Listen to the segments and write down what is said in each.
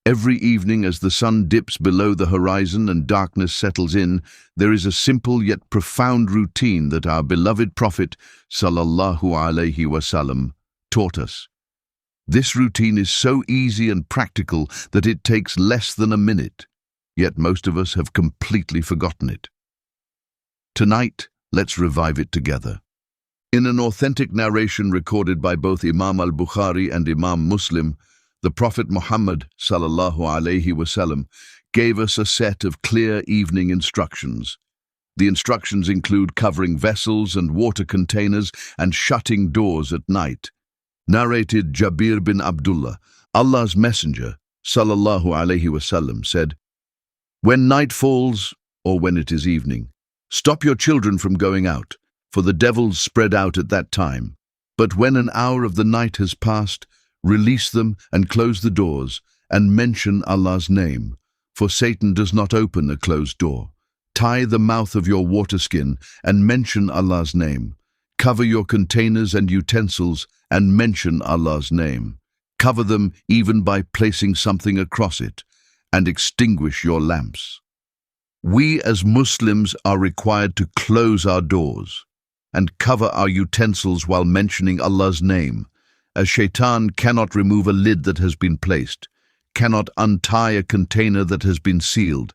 Every evening as the sun dips below the horizon and darkness settles in, there is a simple yet profound routine that our beloved Prophet sallallahu alaihi wasallam taught us. This routine is so easy and practical that it takes less than a minute, yet most of us have completely forgotten it. Tonight, let's revive it together. In an authentic narration recorded by both Imam al-Bukhari and Imam Muslim, the Prophet Muhammad sallallahu alaihi wasallam gave us a set of clear evening instructions. The instructions include covering vessels and water containers and shutting doors at night. Narrated Jabir bin Abdullah, Allah's Messenger sallallahu alaihi wasallam said, "When night falls, or when it is evening, stop your children from going out, for the devils spread out at that time. But when an hour of the night has passed, release them and close the doors, and mention Allah's name, for Satan does not open a closed door. Tie the mouth of your waterskin and mention Allah's name. Cover your containers and utensils and mention Allah's name. Cover them even by placing something across it, and extinguish your lamps." We as Muslims are required to close our doors and cover our utensils while mentioning Allah's name, as Shaytan cannot remove a lid that has been placed, cannot untie a container that has been sealed,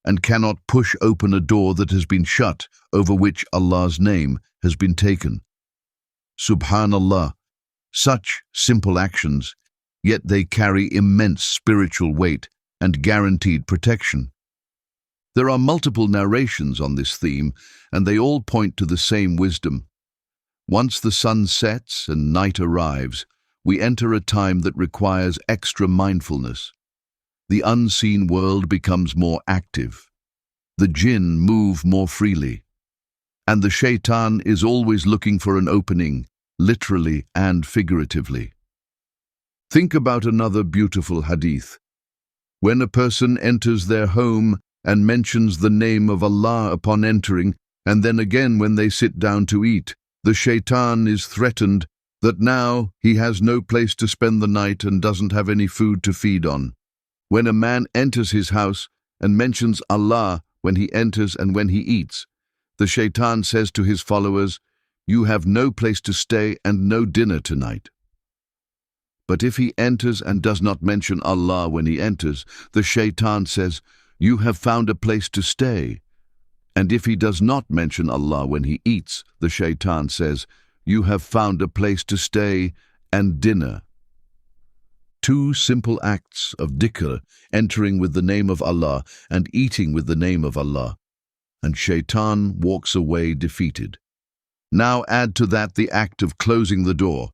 and cannot push open a door that has been shut over which Allah's name has been taken. Subhanallah, such simple actions, yet they carry immense spiritual weight and guaranteed protection. There are multiple narrations on this theme, and they all point to the same wisdom. Once the sun sets and night arrives, we enter a time that requires extra mindfulness. The unseen world becomes more active. The jinn move more freely. And the Shaytan is always looking for an opening, literally and figuratively. Think about another beautiful hadith. When a person enters their home and mentions the name of Allah upon entering, and then again when they sit down to eat, the Shaytan is threatened that now he has no place to spend the night and doesn't have any food to feed on. When a man enters his house and mentions Allah when he enters and when he eats, the Shaytan says to his followers, "You have no place to stay and no dinner tonight." But if he enters and does not mention Allah when he enters, the Shaytan says, "You have found a place to stay." And if he does not mention Allah when he eats, the Shaytan says, "You have found a place to stay and dinner." Two simple acts of dhikr, entering with the name of Allah and eating with the name of Allah, and Shaytan walks away defeated. Now add to that the act of closing the door.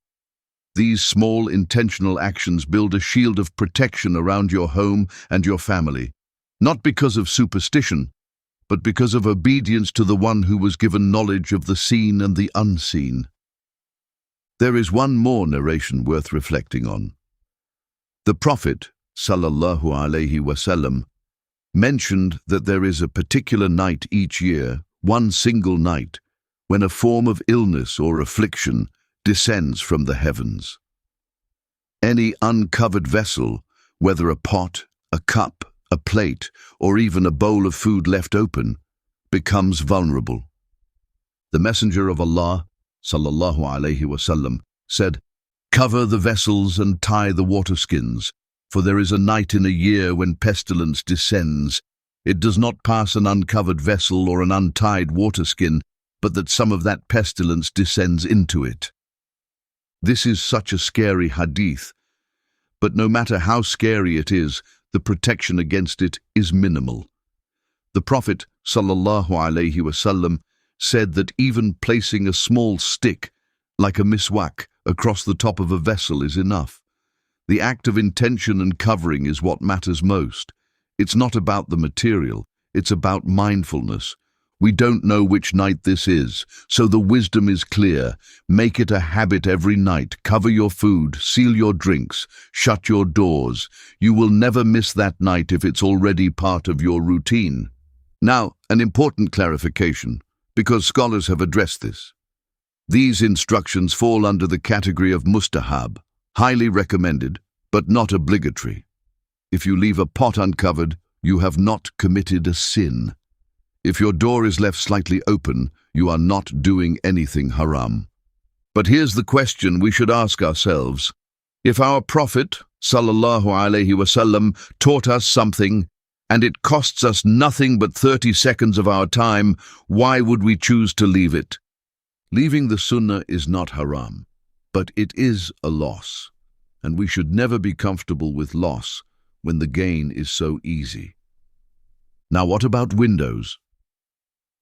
These small intentional actions build a shield of protection around your home and your family, not because of superstition, but because of obedience to the one who was given knowledge of the seen and the unseen. There is one more narration worth reflecting on. The Prophet, sallallahu alaihi wasallam, mentioned that there is a particular night each year, one single night, when a form of illness or affliction descends from the heavens. Any uncovered vessel, whether a pot, a cup, a plate, or even a bowl of food left open, becomes vulnerable. The Messenger of Allah, sallallahu alaihi wasallam, said, "Cover the vessels and tie the waterskins, for there is a night in a year when pestilence descends. It does not pass an uncovered vessel or an untied waterskin, but that some of that pestilence descends into it." This is such a scary hadith, but no matter how scary it is, the protection against it is minimal. The Prophet sallallahu alaihi wasallam said that even placing a small stick, like a miswak, across the top of a vessel is enough. The act of intention and covering is what matters most. It's not about the material, it's about mindfulness. We don't know which night this is, so the wisdom is clear. Make it a habit every night. Cover your food, seal your drinks, shut your doors. You will never miss that night if it's already part of your routine. Now, an important clarification, because scholars have addressed this. These instructions fall under the category of mustahab, highly recommended, but not obligatory. If you leave a pot uncovered, you have not committed a sin. If your door is left slightly open, you are not doing anything haram. But here's the question we should ask ourselves. If our Prophet, sallallahu alaihi wasallam, taught us something, and it costs us nothing but 30 seconds of our time, why would we choose to leave it? Leaving the Sunnah is not haram, but it is a loss, and we should never be comfortable with loss when the gain is so easy. Now what about windows?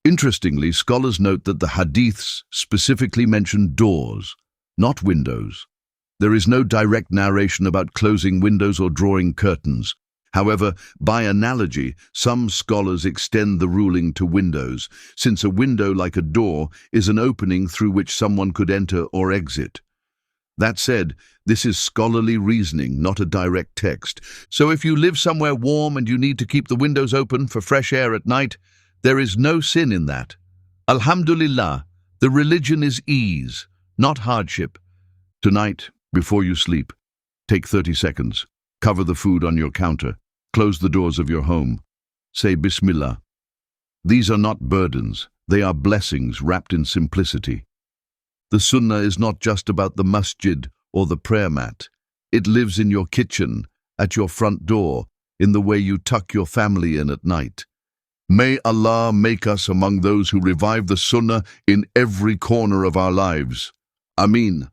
Interestingly, scholars note that the Hadiths specifically mention doors, not windows. There is no direct narration about closing windows or drawing curtains. However, by analogy, some scholars extend the ruling to windows, since a window, like a door, is an opening through which someone could enter or exit. That said, this is scholarly reasoning, not a direct text. So if you live somewhere warm and you need to keep the windows open for fresh air at night, there is no sin in that. Alhamdulillah, the religion is ease, not hardship. Tonight, before you sleep, take 30 seconds. Cover the food on your counter. Close the doors of your home. Say Bismillah. These are not burdens. They are blessings wrapped in simplicity. The Sunnah is not just about the masjid or the prayer mat. It lives in your kitchen, at your front door, in the way you tuck your family in at night. May Allah make us among those who revive the Sunnah in every corner of our lives. Aamin.